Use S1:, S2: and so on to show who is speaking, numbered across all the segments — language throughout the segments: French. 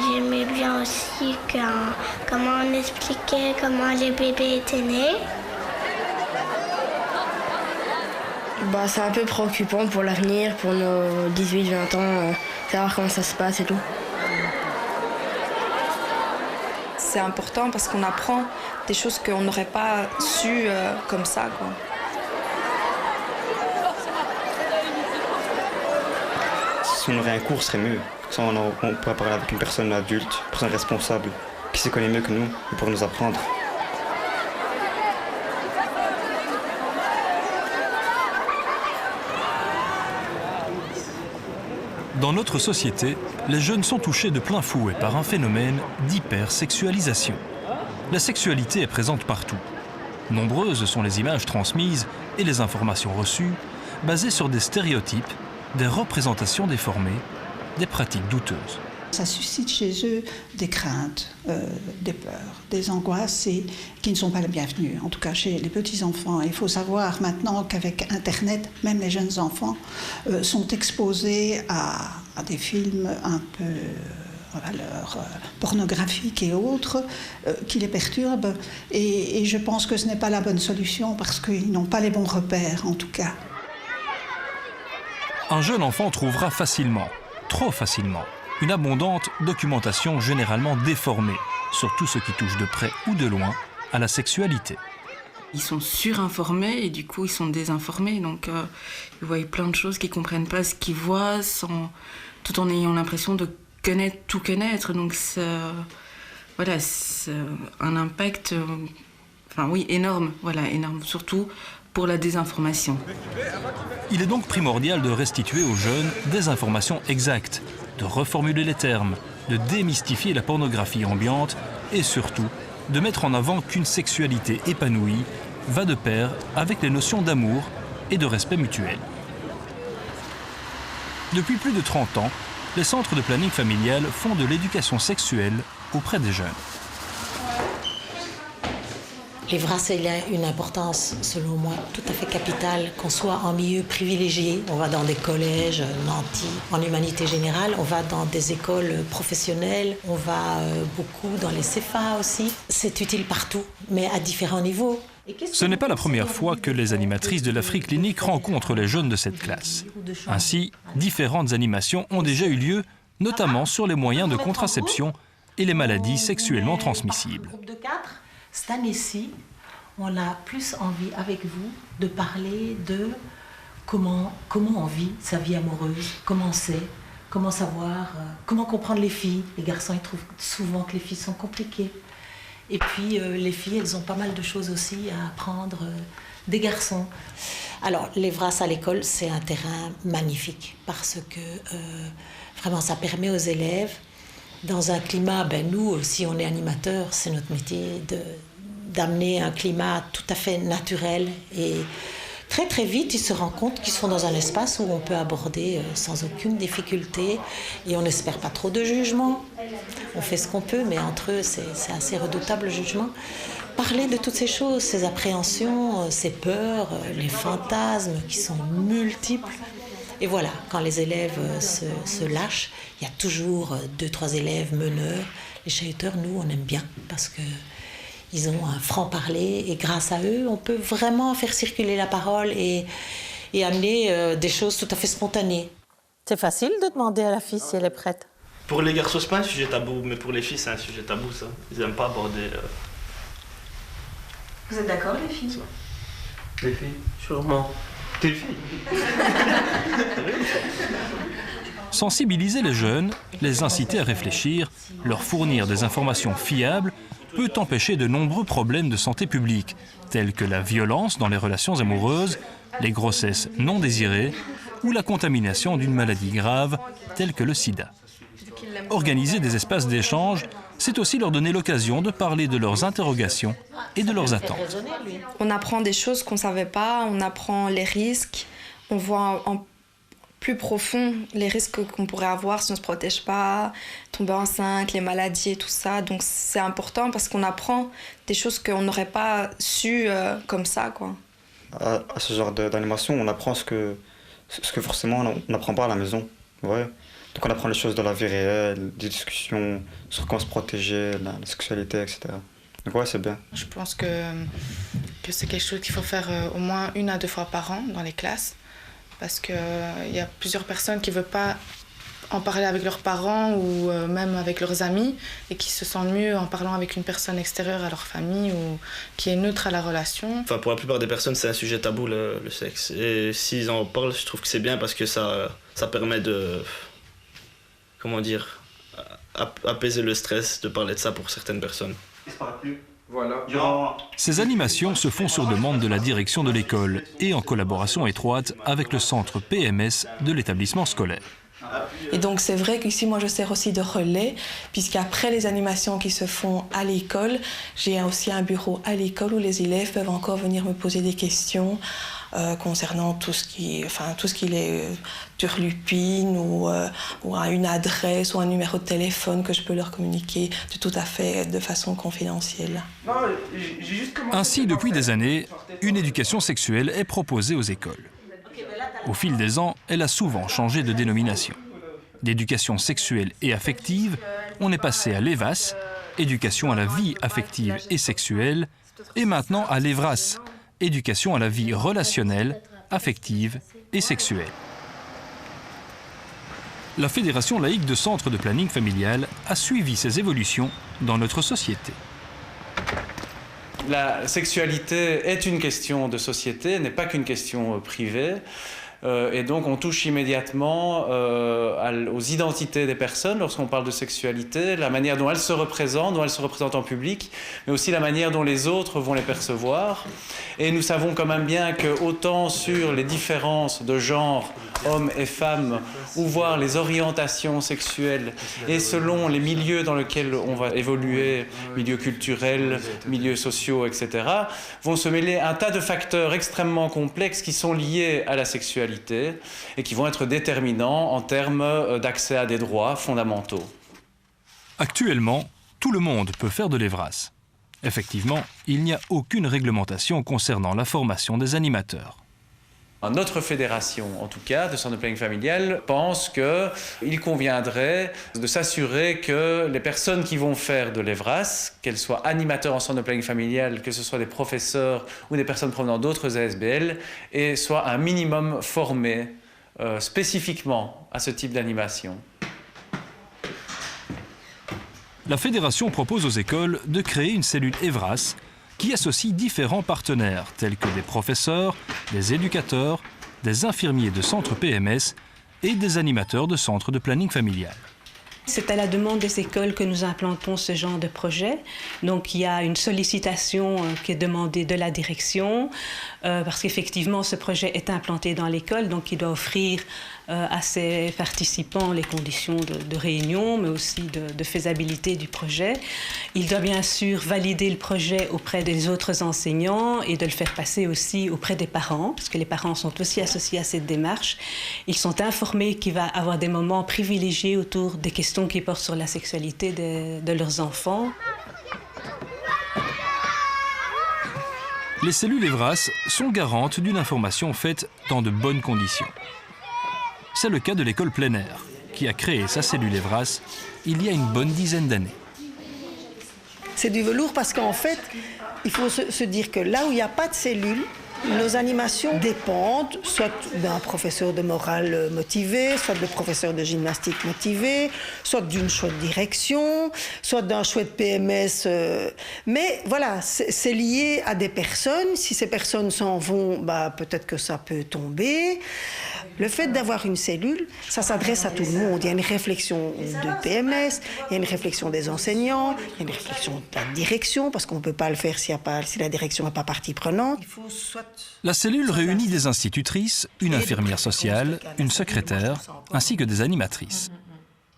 S1: J'aimais bien aussi comment on expliquait comment les bébés étaient nés.
S2: C'est un peu préoccupant pour l'avenir, pour nos 18-20 ans, savoir comment ça se passe et tout.
S3: C'est important parce qu'on apprend des choses qu'on n'aurait pas su comme ça, quoi.
S4: Si on aurait un cours, ce serait mieux. Ça, on pourrait parler avec une personne adulte, une personne responsable, qui se connaît mieux que nous, pour nous apprendre.
S5: Dans notre société, les jeunes sont touchés de plein fouet par un phénomène d'hypersexualisation. La sexualité est présente partout. Nombreuses sont les images transmises et les informations reçues, basées sur des stéréotypes, des représentations déformées, des pratiques douteuses.
S6: Ça suscite chez eux des craintes, des peurs, des angoisses qui ne sont pas les bienvenues, en tout cas chez les petits-enfants. Il faut savoir maintenant qu'avec Internet, même les jeunes enfants sont exposés à des films un peu à valeur pornographique et autres qui les perturbent. Et je pense que ce n'est pas la bonne solution parce qu'ils n'ont pas les bons repères, en tout cas.
S5: Un jeune enfant trouvera facilement, trop facilement, une abondante documentation généralement déformée sur tout ce qui touche de près ou de loin à la sexualité.
S7: Ils sont surinformés et du coup ils sont désinformés, donc ils voient plein de choses qu'ils ne comprennent pas ce qu'ils voient, tout en ayant l'impression de tout connaître. Donc c'est un impact énorme, énorme, surtout pour la désinformation.
S5: Il est donc primordial de restituer aux jeunes des informations exactes, de reformuler les termes, de démystifier la pornographie ambiante et surtout de mettre en avant qu'une sexualité épanouie va de pair avec les notions d'amour et de respect mutuel. Depuis plus de 30 ans, les centres de planning familial font de l'éducation sexuelle auprès des jeunes.
S8: L'EVRAS, il a une importance, selon moi, tout à fait capitale, qu'on soit en milieu privilégié. On va dans des collèges nantis, en humanité générale, on va dans des écoles professionnelles, on va beaucoup dans les CFA aussi. C'est utile partout, mais à différents niveaux.
S5: Ce n'est pas la première fois que les animatrices de la Free Clinic rencontrent les jeunes de cette classe. Ainsi, différentes animations ont déjà eu lieu, notamment sur les moyens de contraception et les maladies sexuellement transmissibles.
S8: Cette année-ci, on a plus envie avec vous de parler de comment on vit sa vie amoureuse, comment c'est, comment savoir, comment comprendre les filles. Les garçons, ils trouvent souvent que les filles sont compliquées. Et puis les filles, elles ont pas mal de choses aussi à apprendre des garçons. Alors, l'EVRAS à l'école, c'est un terrain magnifique parce que vraiment, ça permet aux élèves, dans un climat, nous, si on est animateur, c'est notre métier d'amener un climat tout à fait naturel. Et très très vite, ils se rendent compte qu'ils sont dans un espace où on peut aborder sans aucune difficulté. Et on n'espère pas trop de jugement. On fait ce qu'on peut, mais entre eux, c'est assez redoutable le jugement. Parler de toutes ces choses, ces appréhensions, ces peurs, les fantasmes qui sont multiples. Et voilà, quand les élèves se lâchent, il y a toujours 2-3 élèves meneurs. Les chahuteurs, nous, on aime bien parce qu'ils ont un franc-parler et grâce à eux, on peut vraiment faire circuler la parole et amener des choses tout à fait spontanées. C'est facile de demander à la fille si elle est prête.
S9: Pour les garçons, c'est pas un sujet tabou, mais pour les filles, c'est un sujet tabou, ça. Ils n'aiment pas aborder...
S7: Vous êtes d'accord, les filles?
S9: Les filles, sûrement. T'es fille.
S5: Sensibiliser les jeunes, les inciter à réfléchir, leur fournir des informations fiables peut empêcher de nombreux problèmes de santé publique, tels que la violence dans les relations amoureuses, les grossesses non désirées ou la contamination d'une maladie grave telle que le sida. Organiser des espaces d'échange, c'est aussi leur donner l'occasion de parler de leurs interrogations et de leurs attentes.
S3: On apprend des choses qu'on ne savait pas, on apprend les risques, on voit en plus profond les risques qu'on pourrait avoir si on ne se protège pas, tomber enceinte, les maladies et tout ça. Donc c'est important parce qu'on apprend des choses qu'on n'aurait pas su comme ça, quoi.
S4: À ce genre d'animation, on apprend ce que forcément on n'apprend pas à la maison. Ouais. Donc on apprend les choses de la vie réelle, des discussions sur comment se protéger, la sexualité, etc. Donc ouais, c'est bien.
S10: Je pense que c'est quelque chose qu'il faut faire au moins 1 à 2 fois par an dans les classes. Parce qu'il y a plusieurs personnes qui ne veulent pas en parler avec leurs parents ou même avec leurs amis et qui se sentent mieux en parlant avec une personne extérieure à leur famille ou qui est neutre à la relation.
S9: Enfin, pour la plupart des personnes, c'est un sujet tabou, le sexe. Et s'ils en parlent, je trouve que c'est bien parce que ça permet de... Comment dire, apaiser le stress de parler de ça pour certaines personnes.
S11: Voilà.
S5: Ces animations se font sur demande de la direction de l'école et en collaboration étroite avec le centre PMS de l'établissement scolaire.
S12: Et donc c'est vrai qu'ici moi je sers aussi de relais, puisqu'après les animations qui se font à l'école, j'ai aussi un bureau à l'école où les élèves peuvent encore venir me poser des questions concernant tout ce qui est turlupine ou une adresse ou un numéro de téléphone que je peux leur communiquer de façon confidentielle.
S5: Ainsi, depuis des années, une éducation sexuelle est proposée aux écoles. Au fil des ans, elle a souvent changé de dénomination. D'éducation sexuelle et affective, on est passé à l'EVAS, éducation à la vie affective et sexuelle, et maintenant à l'EVRAS, éducation à la vie relationnelle, affective et sexuelle. La Fédération laïque de centres de planning familial a suivi ces évolutions dans notre société.
S11: La sexualité est une question de société, n'est pas qu'une question privée. Et donc on touche immédiatement aux identités des personnes lorsqu'on parle de sexualité, la manière dont elles se représentent en public, mais aussi la manière dont les autres vont les percevoir. Et nous savons quand même bien que autant sur les différences de genre, hommes et femmes, ou voir les orientations sexuelles, et selon les milieux dans lesquels on va évoluer, milieux culturels, milieux sociaux, etc., vont se mêler un tas de facteurs extrêmement complexes qui sont liés à la sexualité et qui vont être déterminants en termes d'accès à des droits fondamentaux.
S5: Actuellement, tout le monde peut faire de l'EVRAS. Effectivement, il n'y a aucune réglementation concernant la formation des animateurs.
S11: Notre fédération, en tout cas, de centre de planning familial, pense qu'il conviendrait de s'assurer que les personnes qui vont faire de l'EVRAS, qu'elles soient animateurs en centre de planning familial, que ce soit des professeurs ou des personnes provenant d'autres ASBL, et soient un minimum formées spécifiquement à ce type d'animation.
S5: La fédération propose aux écoles de créer une cellule EVRAS qui associe différents partenaires tels que des professeurs, des éducateurs, des infirmiers de centres PMS et des animateurs de centres de planning familial.
S13: C'est à la demande des écoles que nous implantons ce genre de projet. Donc il y a une sollicitation qui est demandée de la direction parce qu'effectivement ce projet est implanté dans l'école, donc il doit offrir à ses participants les conditions de réunion, mais aussi de faisabilité du projet. Il doit bien sûr valider le projet auprès des autres enseignants et de le faire passer aussi auprès des parents, parce que les parents sont aussi associés à cette démarche. Ils sont informés qu'il va y avoir des moments privilégiés autour des questions qui portent sur la sexualité de leurs enfants.
S5: Les cellules EVRAS sont garantes d'une information faite dans de bonnes conditions. C'est le cas de l'école plein air, qui a créé sa cellule EVRAS il y a une bonne dizaine d'années.
S14: C'est du velours parce qu'en fait, il faut se dire que là où il n'y a pas de cellule, nos animations dépendent soit d'un professeur de morale motivé, soit de professeur de gymnastique motivé, soit d'une chouette direction, soit d'un chouette PMS. Mais voilà, c'est lié à des personnes. Si ces personnes s'en vont, peut-être que ça peut tomber. Le fait d'avoir une cellule, ça s'adresse à tout le monde. Il y a une réflexion de PMS, il y a une réflexion des enseignants, il y a une réflexion de la direction, parce qu'on ne peut pas le faire si la direction n'est pas partie prenante.
S5: La cellule réunit des institutrices, une infirmière sociale, une secrétaire, ainsi que des animatrices.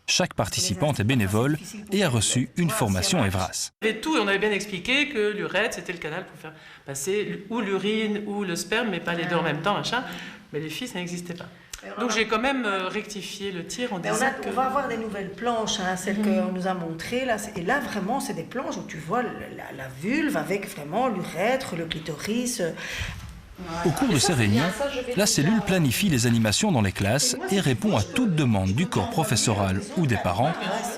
S5: Chaque participante est bénévole et a reçu une formation EVRAS.
S15: On avait bien expliqué que l'urètre, c'était le canal pour faire passer ou l'urine ou le sperme, mais pas les deux en même temps, machin. Mais les filles, ça n'existait pas. Donc j'ai quand même rectifié le tir en disant
S14: on va avoir des nouvelles planches, celles qu'on nous a montrées. Là, et là, vraiment, c'est des planches où tu vois la vulve avec vraiment l'urètre, le clitoris.
S5: Au cours de ces réunions, la cellule planifie les animations dans les classes et répond à toute demande du corps professoral ou des parents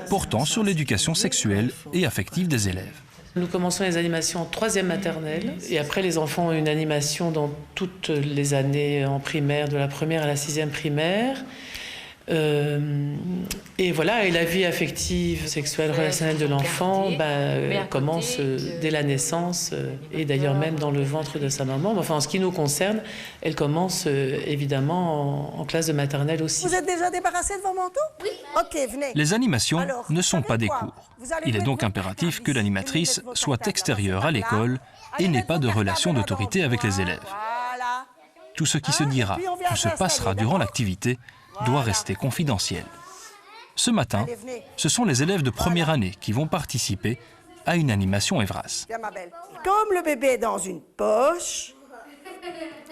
S5: portant sur l'éducation sexuelle et affective des élèves.
S15: Nous commençons les animations en 3e maternelle et après les enfants ont une animation dans toutes les années en primaire, de la 1re à la 6e primaire. Et voilà, et la vie affective, sexuelle, relationnelle de l'enfant commence dès la naissance et d'ailleurs même dans le ventre de sa maman. Enfin, en ce qui nous concerne, elle commence évidemment en classe de maternelle aussi.
S14: Vous êtes déjà débarrassé de vos manteaux? Oui. Ok, venez.
S5: Les animations ne sont pas des cours. Il est donc impératif que l'animatrice soit extérieure à l'école et n'ait pas de relation d'autorité avec les élèves. Tout ce qui se dira ou se passera durant l'activité doit rester confidentiel. Ce matin, ce sont les élèves de première année qui vont participer à une animation Evras.
S14: Comme le bébé est dans une poche,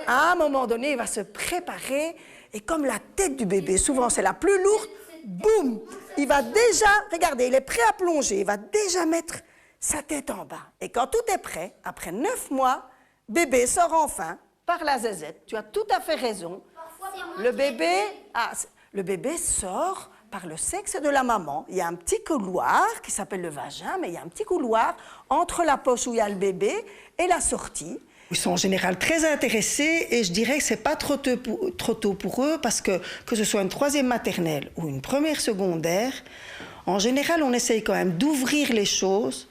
S14: à un moment donné, il va se préparer et comme la tête du bébé, souvent c'est la plus lourde, boum, il va déjà, regardez, il est prêt à plonger, il va déjà mettre sa tête en bas. Et quand tout est prêt, après 9 mois, bébé sort enfin par la zézette. Tu as tout à fait raison. Le bébé sort par le sexe de la maman. Il y a un petit couloir qui s'appelle le vagin, mais il y a un petit couloir entre la poche où il y a le bébé et la sortie. Ils sont en général très intéressés et je dirais que c'est pas trop tôt pour eux parce que ce soit une 3e maternelle ou une 1re secondaire, en général on essaye quand même d'ouvrir les choses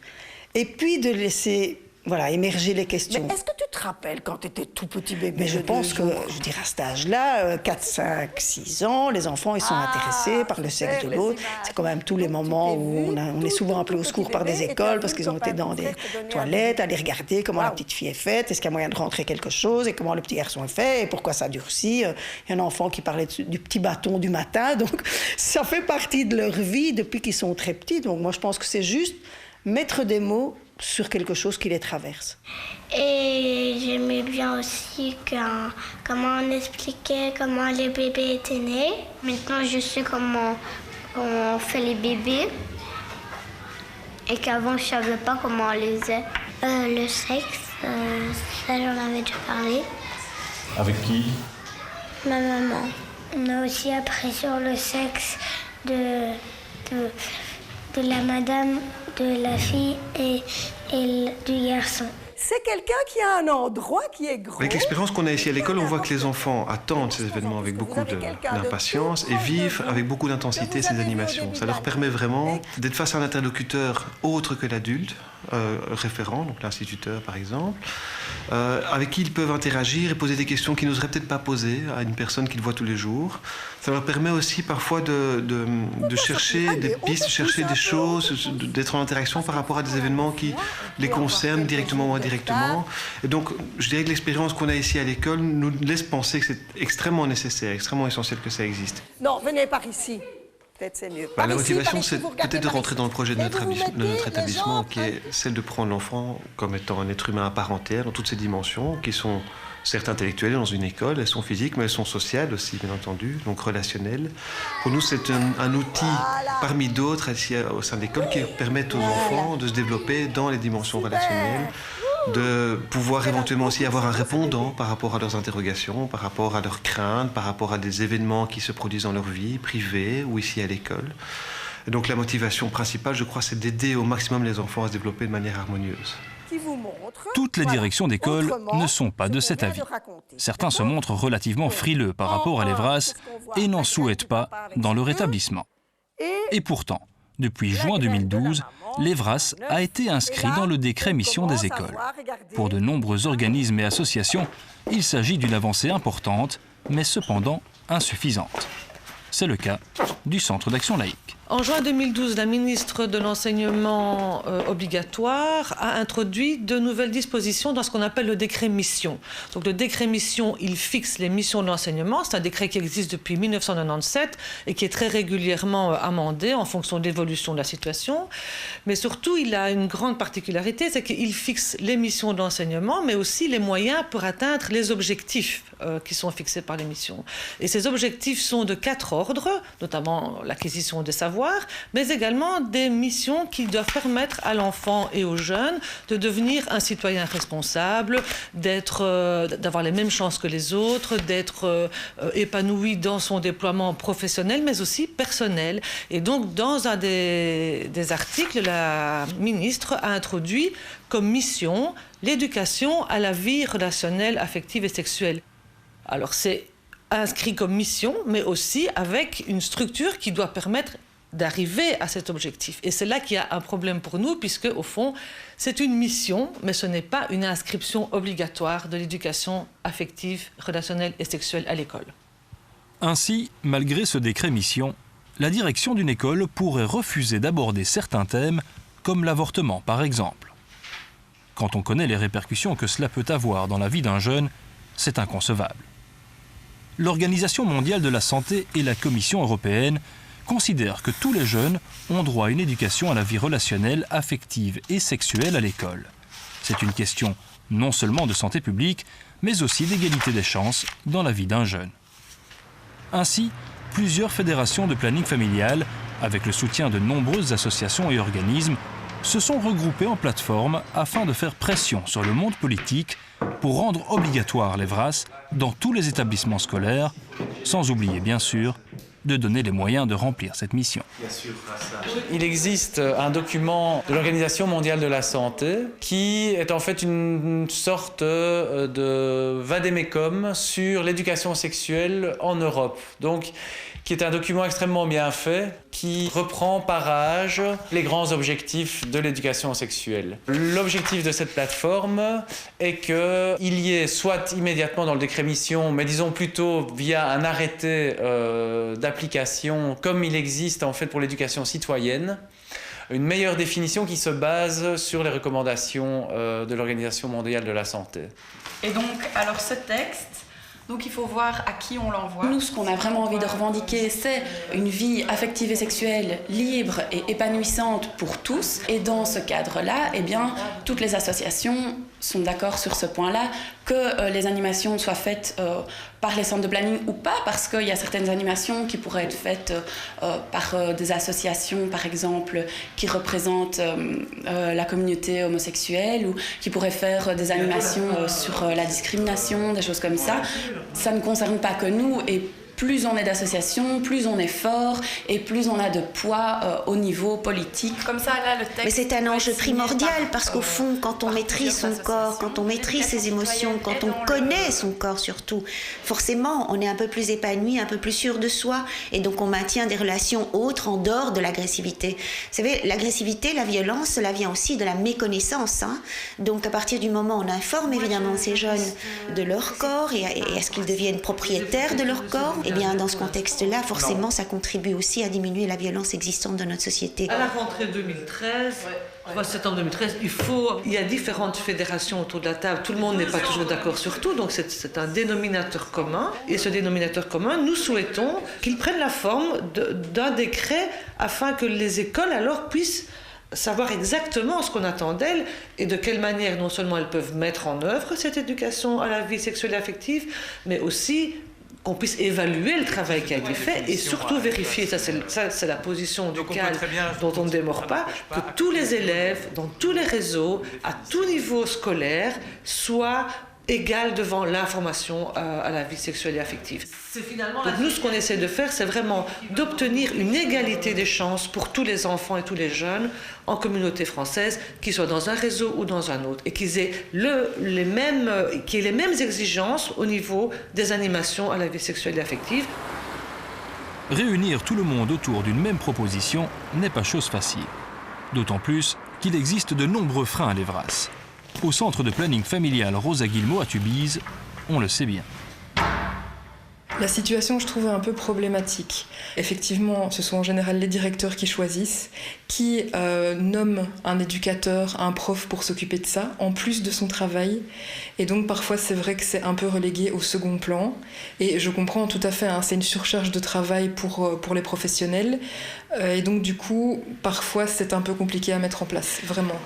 S14: et puis de laisser émerger les questions. Mais est-ce que tu te rappelles quand tu étais tout petit bébé? Mais je pense que, je dirais à cet âge-là, 4, 5, 6 ans, les enfants, ils sont intéressés par le sexe de l'autre. C'est quand même tous les moments où on est souvent appelé au secours par des écoles parce qu'ils ont été dans des toilettes, aller regarder comment la petite fille est faite, est-ce qu'il y a moyen de rentrer quelque chose, et comment le petit garçon est fait, et pourquoi ça durcit. Il y a un enfant qui parlait du petit bâton du matin, donc ça fait partie de leur vie depuis qu'ils sont très petits. Donc moi, je pense que c'est juste mettre des mots sur quelque chose qui les traverse.
S1: Et j'aimais bien aussi comment on expliquait comment les bébés étaient nés. Maintenant, je sais comment on fait les bébés. Et qu'avant, je ne savais pas comment on les faisait. Le sexe, ça, j'en avais déjà parlé.
S16: Avec qui?
S1: Ma maman. On a aussi appris sur le sexe de la madame, de la fille et du garçon.
S14: C'est quelqu'un qui a un endroit qui est grand.
S16: Avec l'expérience qu'on a ici à l'école, on voit que les enfants attendent ces événements avec beaucoup d'impatience et vivent avec beaucoup d'intensité ces animations. Ça leur permet vraiment d'être face à un interlocuteur autre que l'adulte, référent, donc l'instituteur par exemple, avec qui ils peuvent interagir et poser des questions qu'ils n'oseraient peut-être pas poser à une personne qu'ils voient tous les jours. Ça leur permet aussi parfois de chercher des pistes, chercher des choses, d'être en interaction par rapport à des événements qui les concernent directement ou indirectement. Et donc, je dirais que l'expérience qu'on a ici à l'école nous laisse penser que c'est extrêmement nécessaire, extrêmement essentiel que ça existe.
S14: Non, venez par ici. Peut-être c'est mieux.
S16: La motivation, c'est peut-être de rentrer dans le projet de notre établissement, qui est celle de prendre l'enfant comme étant un être humain à part entière, dans toutes ses dimensions, qui sont certes intellectuelles dans une école, elles sont physiques, mais elles sont sociales aussi, bien entendu, donc relationnelles. Pour nous, c'est un outil parmi d'autres ici au sein de l'école qui permettent aux enfants de se développer dans les dimensions relationnelles, de pouvoir éventuellement aussi avoir un répondant par rapport à leurs interrogations, par rapport à leurs craintes, par rapport à des événements qui se produisent dans leur vie, privée ou ici à l'école. Et donc la motivation principale, je crois, c'est d'aider au maximum les enfants à se développer de manière harmonieuse.
S5: Toutes les directions d'école ne sont pas de cet avis. Certains se montrent relativement frileux par rapport à l'Evras et n'en souhaitent pas dans leur établissement. Et pourtant, depuis juin 2012, l'Evras a été inscrit dans le décret mission des écoles. Pour de nombreux organismes et associations, il s'agit d'une avancée importante, mais cependant insuffisante. C'est le cas du Centre d'action laïque.
S17: En juin 2012, la ministre de l'Enseignement obligatoire a introduit de nouvelles dispositions dans ce qu'on appelle le décret mission. Donc le décret mission, il fixe les missions de l'enseignement. C'est un décret qui existe depuis 1997 et qui est très régulièrement amendé en fonction de l'évolution de la situation. Mais surtout, il a une grande particularité, c'est qu'il fixe les missions de l'enseignement, mais aussi les moyens pour atteindre les objectifs qui sont fixés par les missions. Et ces objectifs sont de 4 ordres, notamment l'acquisition des savoirs, avoir, mais également des missions qui doivent permettre à l'enfant et aux jeunes de devenir un citoyen responsable, d'avoir les mêmes chances que les autres, d'être épanoui dans son déploiement professionnel, mais aussi personnel. Et donc, dans un des articles, la ministre a introduit comme mission l'éducation à la vie relationnelle, affective et sexuelle. Alors, c'est inscrit comme mission, mais aussi avec une structure qui doit permettre d'arriver à cet objectif. Et c'est là qu'il y a un problème pour nous, puisque, au fond, c'est une mission, mais ce n'est pas une inscription obligatoire de l'éducation affective, relationnelle et sexuelle à l'école.
S5: Ainsi, malgré ce décret mission, la direction d'une école pourrait refuser d'aborder certains thèmes, comme l'avortement par exemple. Quand on connaît les répercussions que cela peut avoir dans la vie d'un jeune, c'est inconcevable. L'Organisation mondiale de la santé et la Commission européenne considèrent que tous les jeunes ont droit à une éducation à la vie relationnelle, affective et sexuelle à l'école. C'est une question non seulement de santé publique, mais aussi d'égalité des chances dans la vie d'un jeune. Ainsi, plusieurs fédérations de planning familial, avec le soutien de nombreuses associations et organismes, se sont regroupées en plateforme afin de faire pression sur le monde politique pour rendre obligatoire les VRAS dans tous les établissements scolaires, sans oublier bien sûr de donner les moyens de remplir cette mission.
S11: Il existe un document de l'Organisation mondiale de la santé qui est en fait une sorte de vade-mecum sur l'éducation sexuelle en Europe. Donc, qui est un document extrêmement bien fait, qui reprend par âge les grands objectifs de l'éducation sexuelle. L'objectif de cette plateforme est qu'il y ait soit immédiatement dans le décret mission, mais disons plutôt via un arrêté d'application, comme il existe en fait pour l'éducation citoyenne, une meilleure définition qui se base sur les recommandations de l'Organisation mondiale de la santé.
S18: Et donc, alors ce texte, donc il faut voir à qui on l'envoie. Nous, ce qu'on a vraiment envie de revendiquer, c'est une vie affective et sexuelle libre et épanouissante pour tous. Et dans ce cadre-là, eh bien, toutes les associations sont d'accord sur ce point-là, que les animations soient faites par les centres de planning ou pas, parce qu'il y a certaines animations qui pourraient être faites par des associations, par exemple, qui représentent la communauté homosexuelle, ou qui pourraient faire des animations sur la discrimination, des choses comme ça. Ça ne concerne pas que nous, et plus on est d'associations, plus on est fort et plus on a de poids au niveau politique. Comme ça, là, le texte...
S19: Mais c'est un enjeu primordial parce qu'au fond, quand on maîtrise son corps, quand on maîtrise ses émotions, quand on connaît son corps surtout, forcément, on est un peu plus épanoui, un peu plus sûr de soi et donc on maintient des relations autres en dehors de l'agressivité. Vous savez, l'agressivité, la violence, cela vient aussi de la méconnaissance. Hein. Donc à partir du moment où on informe évidemment ces jeunes de leur corps et à ce qu'ils deviennent propriétaires de leur corps, eh bien, dans ce contexte-là, forcément, ça contribue aussi à diminuer la violence existante dans notre société.
S17: À la rentrée 2013, septembre 2013, il y a différentes fédérations autour de la table. Tout le monde n'est pas toujours d'accord sur tout, donc c'est un dénominateur commun. Et ce dénominateur commun, nous souhaitons qu'il prenne la forme d'un décret afin que les écoles alors puissent savoir exactement ce qu'on attend d'elles et de quelle manière non seulement elles peuvent mettre en œuvre cette éducation à la vie sexuelle et affective, mais aussi qu'on puisse évaluer le travail qui a été fait et surtout vérifier, ça c'est la position du CAL dont on ne démord pas, que tous les élèves dans tous les réseaux, à tout niveau scolaire, soient égales devant l'information à la vie sexuelle et affective. Donc nous, ce qu'on essaie de faire, c'est vraiment d'obtenir une égalité des chances pour tous les enfants et tous les jeunes en communauté française, qu'ils soient dans un réseau ou dans un autre, et qu'ils aient les mêmes exigences au niveau des animations à la vie sexuelle et affective.
S5: Réunir tout le monde autour d'une même proposition n'est pas chose facile. D'autant plus qu'il existe de nombreux freins à l'EVRAS. Au centre de planning familial Rosa Guillemot à Tubize, on le sait bien.
S20: La situation, je trouve, est un peu problématique. Effectivement, ce sont en général les directeurs qui choisissent, qui nomment un éducateur, un prof pour s'occuper de ça, en plus de son travail. Et donc, parfois, c'est vrai que c'est un peu relégué au second plan. Et je comprends tout à fait, hein, c'est une surcharge de travail pour les professionnels. Et donc, du coup, parfois, c'est un peu compliqué à mettre en place, vraiment.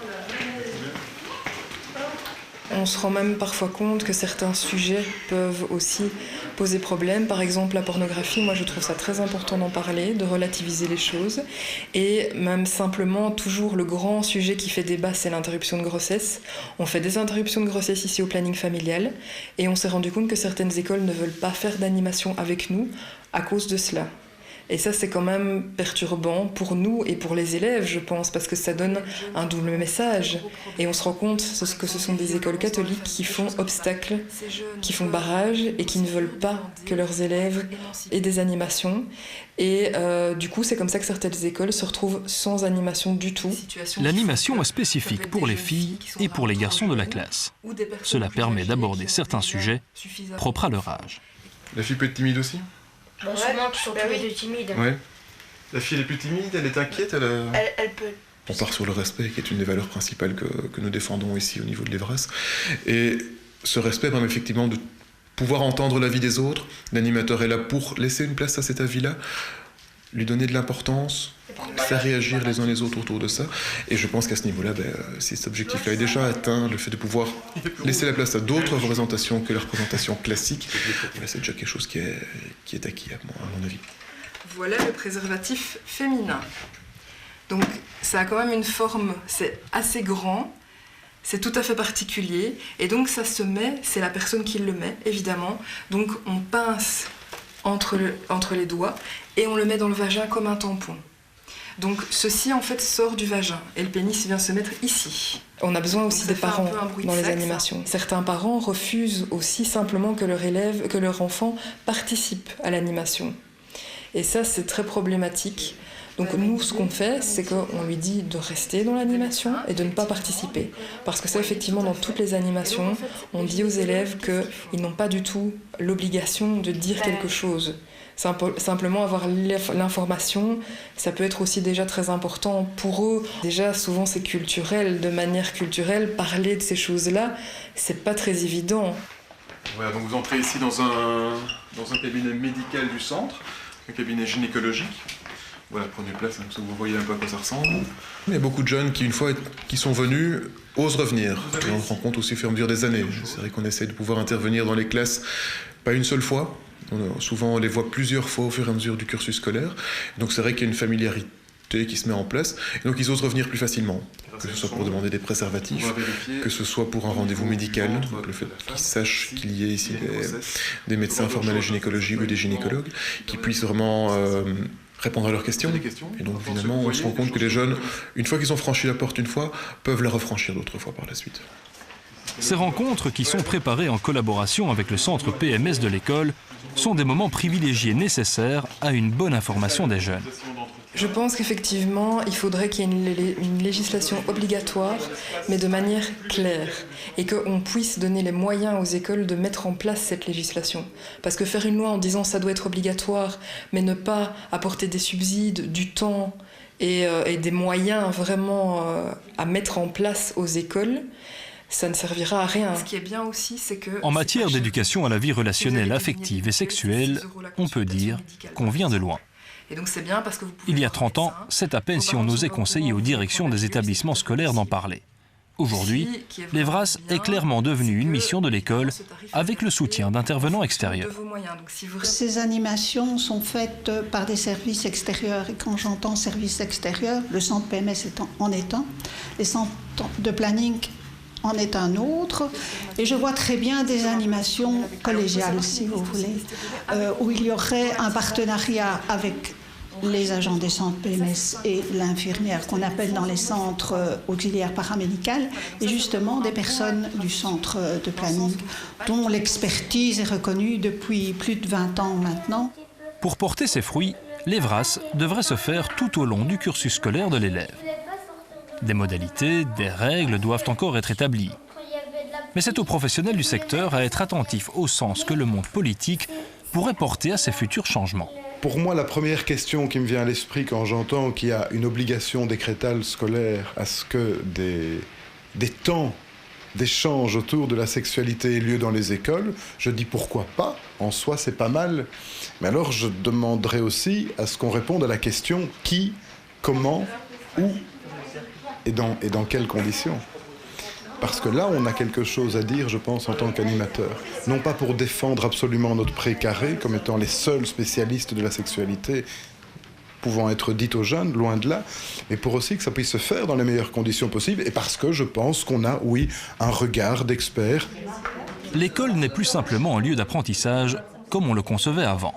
S20: on se rend même parfois compte que certains sujets peuvent aussi poser problème. Par exemple, la pornographie, moi je trouve ça très important d'en parler, de relativiser les choses. Et même simplement, toujours le grand sujet qui fait débat, c'est l'interruption de grossesse. On fait des interruptions de grossesse ici au planning familial et on s'est rendu compte que certaines écoles ne veulent pas faire d'animation avec nous à cause de cela. Et ça, c'est quand même perturbant pour nous et pour les élèves, je pense, parce que ça donne un double message. Et on se rend compte que ce sont des écoles catholiques qui font obstacle, qui font barrage et qui ne veulent pas que leurs élèves aient des animations. Et du coup, c'est comme ça que certaines écoles se retrouvent sans animation du tout.
S5: L'animation est spécifique pour les filles et pour les garçons de la classe. Cela permet d'aborder certains sujets propres à leur âge.
S21: La fille peut être timide aussi ?
S1: Bon, souvent, ils sont tous les deux timides.
S21: Ouais. La fille, elle est plus timide, elle est inquiète,
S1: elle peut.
S21: On part sur le respect, qui est une des valeurs principales que nous défendons ici au niveau de l'Evras. Et ce respect permet effectivement de pouvoir entendre l'avis des autres. L'animateur est là pour laisser une place à cet avis-là, lui donner de l'importance, faire réagir les uns les autres autour de ça. Et je pense qu'à ce niveau-là, si cet objectif-là est déjà atteint, le fait de pouvoir laisser la place à d'autres représentations que la représentation classique, c'est déjà quelque chose qui est acquis, à mon avis.
S20: Voilà le préservatif féminin. Donc ça a quand même une forme, c'est assez grand, c'est tout à fait particulier, et donc ça se met, c'est la personne qui le met, évidemment, donc on pince entre les doigts et on le met dans le vagin comme un tampon. Donc ceci en fait sort du vagin et le pénis vient se mettre ici. On a besoin aussi des parents dans les animations. Certains parents refusent aussi simplement que leur enfant participe à l'animation. Et ça c'est très problématique. Donc nous, ce qu'on fait, c'est qu'on lui dit de rester dans l'animation et de ne pas participer. Parce que ça, effectivement, dans toutes les animations, on dit aux élèves qu'ils n'ont pas du tout l'obligation de dire quelque chose. Simplement avoir l'information, ça peut être aussi déjà très important pour eux. Déjà, souvent, c'est culturel. De manière culturelle, parler de ces choses-là, c'est pas très évident.
S21: Voilà, donc vous entrez ici dans un cabinet médical du centre, un cabinet gynécologique. Voilà, prenez place, hein, vous voyez un peu à quoi ça ressemble. Il y a beaucoup de jeunes qui, une fois qui sont venus, osent revenir. Et on se rend compte aussi au fur et à mesure des années. C'est vrai qu'on essaie de pouvoir intervenir dans les classes, pas une seule fois. Souvent, on les voit plusieurs fois au fur et à mesure du cursus scolaire. Donc c'est vrai qu'il y a une familiarité qui se met en place. Et donc ils osent revenir plus facilement. Que ce soit pour demander des préservatifs, que ce soit pour un rendez-vous médical. Donc le fait qu'ils sachent qu'il y ait ici des médecins formés à la gynécologie ou des gynécologues qui puissent vraiment répondre à leurs questions. Et donc finalement, on se rend compte que les jeunes, une fois qu'ils ont franchi la porte une fois, peuvent la refranchir d'autres fois par la suite.
S5: Ces rencontres, qui sont préparées en collaboration avec le centre PMS de l'école, sont des moments privilégiés nécessaires à une bonne information des jeunes.
S20: Je pense qu'effectivement, il faudrait qu'il y ait une législation obligatoire, mais de manière claire, et qu'on puisse donner les moyens aux écoles de mettre en place cette législation. Parce que faire une loi en disant ça doit être obligatoire, mais ne pas apporter des subsides, du temps et des moyens vraiment à mettre en place aux écoles, ça ne servira à rien. Ce qui est bien aussi, c'est que...
S5: En matière d'éducation à la vie relationnelle, affective et sexuelle, on peut dire qu'on vient de loin.
S20: Et donc c'est bien parce que
S5: il y a 30 ans, c'est à peine si on osait conseiller aux directions des établissements scolaires d'en parler. Aujourd'hui, l'Evras est clairement devenu une mission de l'école avec le soutien d'intervenants extérieurs.
S6: Ces animations sont faites par des services extérieurs. Et quand j'entends services extérieurs, le centre PMS en est un, les centres de planning en est un autre. Et je vois très bien des animations collégiales, si vous voulez, où il y aurait un partenariat avec les agents des centres PMS et l'infirmière qu'on appelle dans les centres auxiliaires paramédicales, et justement des personnes du centre de planning, dont l'expertise est reconnue depuis plus de 20 ans maintenant.
S5: Pour porter ses fruits, l'Evras devrait se faire tout au long du cursus scolaire de l'élève. Des modalités, des règles doivent encore être établies. Mais c'est aux professionnels du secteur à être attentifs au sens que le monde politique pourrait porter à ces futurs changements.
S22: Pour moi, la première question qui me vient à l'esprit quand j'entends qu'il y a une obligation décrétale scolaire à ce que des temps d'échange autour de la sexualité aient lieu dans les écoles, je dis pourquoi pas, en soi c'est pas mal. Mais alors je demanderais aussi à ce qu'on réponde à la question qui, comment, où et dans quelles conditions. Parce que là, on a quelque chose à dire, je pense, en tant qu'animateur. Non pas pour défendre absolument notre précaré, comme étant les seuls spécialistes de la sexualité pouvant être dites aux jeunes, loin de là, mais pour aussi que ça puisse se faire dans les meilleures conditions possibles, et parce que je pense qu'on a, oui, un regard d'experts.
S5: L'école n'est plus simplement un lieu d'apprentissage comme on le concevait avant.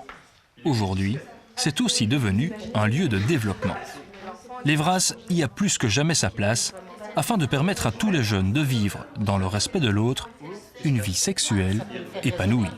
S5: Aujourd'hui, c'est aussi devenu un lieu de développement. L'Evras y a plus que jamais sa place afin de permettre à tous les jeunes de vivre, dans le respect de l'autre, une vie sexuelle épanouie.